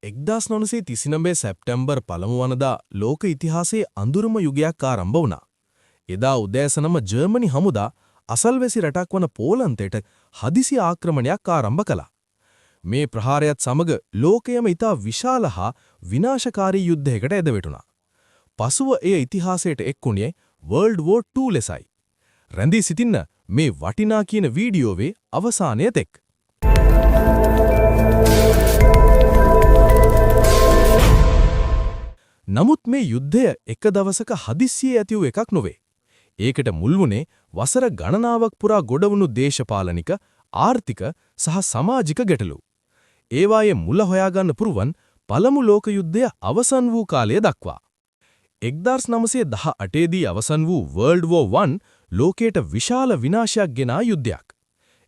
1939 සැප්තැම්බර් 1 වනදා ලෝක ඉතිහාසයේ අඳුරම යුගයක් ආරම්භ වුණා. එදා උදෑසනම ජර්මනි හමුදා අසල්වැසි රටක් වන පෝලන්තයට හදිසි ආක්‍රමණයක් ආරම්භ කළා. මේ ප්‍රහාරයත් සමග ලෝකයම ඉතා විශාල හා විනාශකාරී යුද්ධයකට ඇදවැටුණා. පසුව එය ඉතිහාසයට එක්වුණේ වර්ල්ඩ් වෝර් 2 ලෙසයි. රැඳී සිටින්න මේ වටිනා කියන වීඩියෝවේ අවසානය තෙක්. නමුත් මේ යුද්ධය එක දවසක හදිස්සියේ ඇති වූ එකක් නොවේ. ඒකට මුල් වුණේ වසර ගණනාවක් පුරා ගොඩවුණු දේශපාලනික, ආර්ථික සහ සමාජික ගැටලු. ඒවායේ මුල හොයාගන්න පුරුවන් පළමු ලෝක යුද්ධය අවසන් වූ කාලය දක්වා. 1918 දී අවසන් වූ වර්ල්ඩ් වෝර් 1 ලෝකයට විශාල විනාශයක් ගෙනා යුද්ධයක්.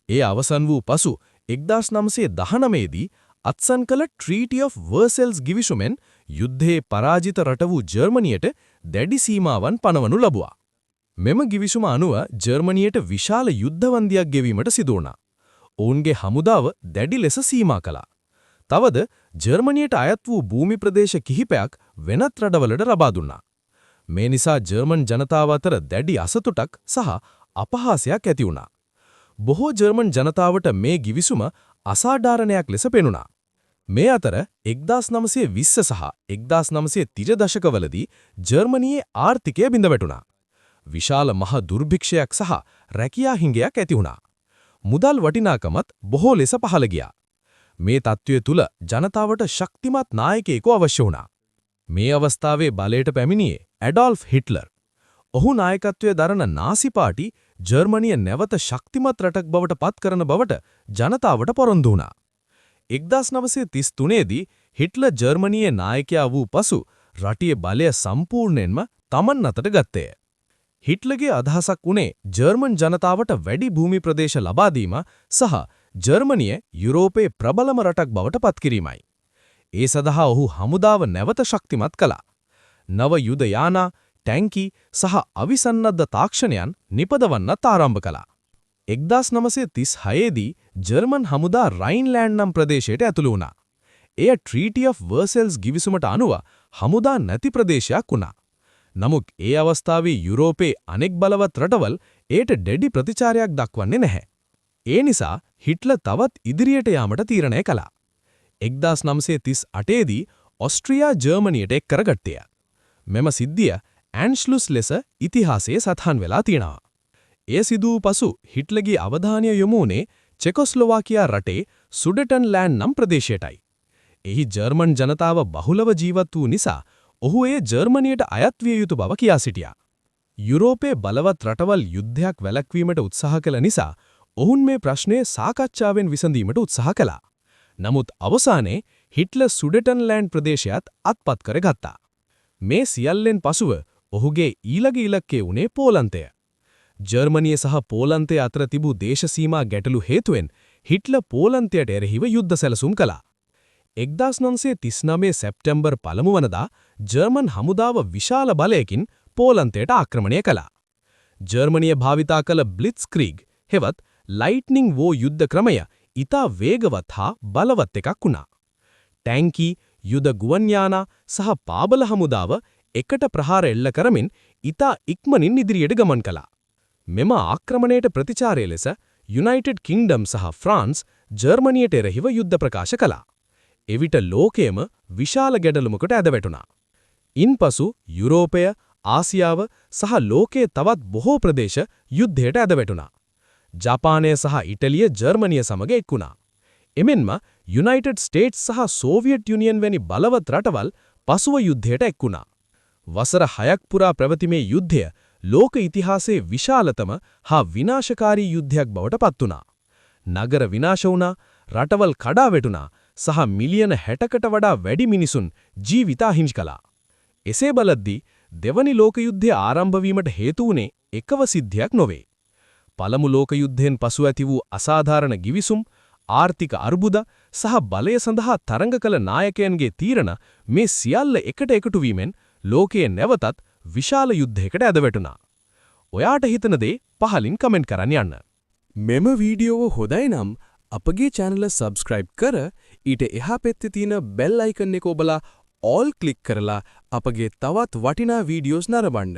ඒ අවසන් වූ පසු 1919 දී අත්සන් කළ ට්‍රීටි ඔෆ් වර්සෙල්ස් ගිවිසුමෙන් යුද්ධයේ පරාජිත රට වූ ජර්මනියට දැඩි සීමාවන් පනවනු ලැබුවා. මෙම ගිවිසුම අනුව ජර්මනියට විශාල යුද්ධවන්දියක් ගෙවීමට සිදු වුණා. ඔවුන්ගේ හමුදාව දැඩි ලෙස සීමා කළා. තවද ජර්මනියට අයත් වූ භූමි ප්‍රදේශ කිහිපයක් වෙනත් රටවලට ලබා දුන්නා. මේ නිසා ජර්මන් ජනතාව අතර දැඩි අසතුටක් සහ අපහාසයක් ඇති වුණා. බොහෝ ජර්මන් ජනතාවට මේ ගිවිසුම අසාධාරණයක් ලෙස පෙනුණා. මේ අතර 1920 සහ 1930 දශකවලදී ජර්මනියේ ආර්ථිකය බිඳවැටුණා. විශාල මහ දුර්භික්ෂයක් සහ රැකියා හිඟයක් ඇති වුණා. මුදල් වටිනාකමත් බොහෝ ලෙස පහළ ගියා. මේ තත්ත්වය තුල ජනතාවට ශක්තිමත් නායකයෙකු අවශ්‍ය වුණා. මේ අවස්ථාවේ බලයට පැමිණියේ ඇඩෝල්ෆ් හිට්ලර්. ඔහු නායකත්වයේ දරන නාසි පාටි ජර්මනිය නැවත ශක්තිමත් රටක් බවට පත් කරන බවට ජනතාවට පොරොන්දු වුණා. 1933 දී හිට්ලර් ජර්මනියේ નાයකයා වූ පසු රටේ බලය සම්පූර්ණයෙන්ම තමන් අතට ගත්තේ. හිට්ලර්ගේ අදහසක් වුණේ ජර්මන් ජනතාවට වැඩි භූමි ප්‍රදේශ ලබා දීම සහ ජර්මනිය යුරෝපයේ ප්‍රබලම රටක් බවට පත් කිරීමයි. ඒ සඳහා ඔහු හමුදාව නැවත ශක්තිමත් කළා. නව යුද යානා, ටැංකි සහ අවිසන්නද්ධ තාක්ෂණයන් නිපදවන්නත් ආරම්භ කළා. 1936 දී ජර්මන් හමුදා රයින්ලෑන්ඩ් නම් ප්‍රදේශයට ඇතුළු වුණා. එය ට්‍රීටි ඔෆ් වර්සෙල්ස් ගිවිසුමට අනුව හමුදා නැති ප්‍රදේශයක් වුණා. නමුත් ඒ අවස්ථාවේ යුරෝපයේ අනෙක් බලවත් රටවල් ඒට දැඩි ප්‍රතිචාරයක් දක්වන්නේ නැහැ. ඒ නිසා හිට්ලර් තවත් ඉදිරියට යාමට තීරණය කළා. 1938 දී ඔස්ට්‍රියා ජර්මනියට එක් කරගත්තය. මෙම සිද්ධිය ඇන්ෂ්ලුස් ලෙස ඉතිහාසයේ සටහන් වෙලා තියෙනවා. එය සිදු වූ පසු හිට්ලර්ගේ අවධානය යොමු වුණේ චෙකොස්ලොවාකියා රටේ සුඩෙටන්ලෑන්ඩ් නම් ප්‍රදේශයටයි. එහි ජර්මන් ජනතාව බහුලව ජීවත් වූ නිසා ඔහු එය ජර්මනියට අයත් විය යුතු බව කියා සිටියා. යුරෝපයේ බලවත් රටවල් යුද්ධයක් වැළැක්වීමට උත්සාහ කළ නිසා ඔවුන් මේ ප්‍රශ්නය සාකච්ඡාවෙන් විසඳීමට උත්සාහ කළා. නමුත් අවසානයේ හිට්ලර් සුඩෙටන්ලෑන්ඩ් ප්‍රදේශයත් අත්පත් කරගත්තා. මේ සියල්ලෙන් පසුව ඔහුගේ ඊළඟ ඉලක්කය වුණේ පෝලන්තය. ජර්මනිය සහ පෝලන්තය අතර තිබූ දේශසීමා ගැටලු හේතුවෙන් හිට්ලර් පෝලන්තයට එරෙහිව යුද්ධ සැලසුම් කළා. 1939 සැප්තැම්බර් 1 වනදා ජර්මන් හමුදාව විශාල බලයකින් පෝලන්තයට ආක්‍රමණය කළා. ජර්මනිය භාවිතා කළ බ්ලිට්ස්ක්‍රීග් හෙවත් ලයිට්නිං වෝ යුද්ධ ක්‍රමය ඉතා වේගවත් හා බලවත් එකක් වුණා. ටැංකි, යුද ගුවන් යානා සහ පාබල හමුදාව එකට ප්‍රහාර එල්ල කරමින් ඉතා ඉක්මනින් ඉදිරියට ගමන් කළා. මෙම ආක්‍රමණයට ප්‍රතිචාරය ලෙස යුනයිටඩ් කිංඩම් සහ ෆ්‍රාන්ස් ජර්මනියට එරෙහිව යුද්ධ ප්‍රකාශ කළා. එවිට ලෝකයම විශාල ගැටලුමකට ඇදවැටුණා. ඉන්පසු යුරෝපය, ආසියාව සහ ලෝකයේ තවත් බොහෝ ප්‍රදේශ යුද්ධයට ඇදවැටුණා. ජපානය සහ ඉටලිය ජර්මනිය සමග එක් වුණා. එමෙන්ම යුනයිටඩ් ස්ටේට්ස් සහ සෝවියට් යුනියන් වැනි බලවත් රටවල් පසුව යුද්ධයට එක් වුණා. වසර 6ක් පුරා පැවති මේ යුද්ධය ලෝක ඉතිහාසයේ විශාලතම හා විනාශකාරී යුද්ධයක් බවට පත් වුණා. නගර විනාශ වුණා, රටවල් කඩා වැටුණා සහ මිලියන 60කට වඩා වැඩි මිනිසුන් ජීවිත අහිමි කළා. එසේ බලද්දී දෙවනි ලෝක යුද්ධය ආරම්භ වීමට හේතු වුණේ එකව සිද්ධියක් නොවේ. පළමු ලෝක යුද්ධයෙන් පසු ඇති වූ අසාධාරණ ගිවිසුම්, ආර්ථික අර්බුද සහ බලය සඳහා තරඟ කළ නායකයන්ගේ තීරණ මේ සියල්ල එකට එකතු වීමෙන් ලෝකයේ නැවතත් විශාල යුද්ධයකට ඇදවැටුණා. ඔයාට හිතන දේ පහලින් කමෙන්ට් කරන්න යන්න. මෙම වීඩියෝව හොඳයි නම් අපගේ channel subscribe කර ඊට එහා පැත්තේ තියෙන bell icon එක ඔබලා all click කරලා අපගේ තවත් වටිනා videos නරඹන්න.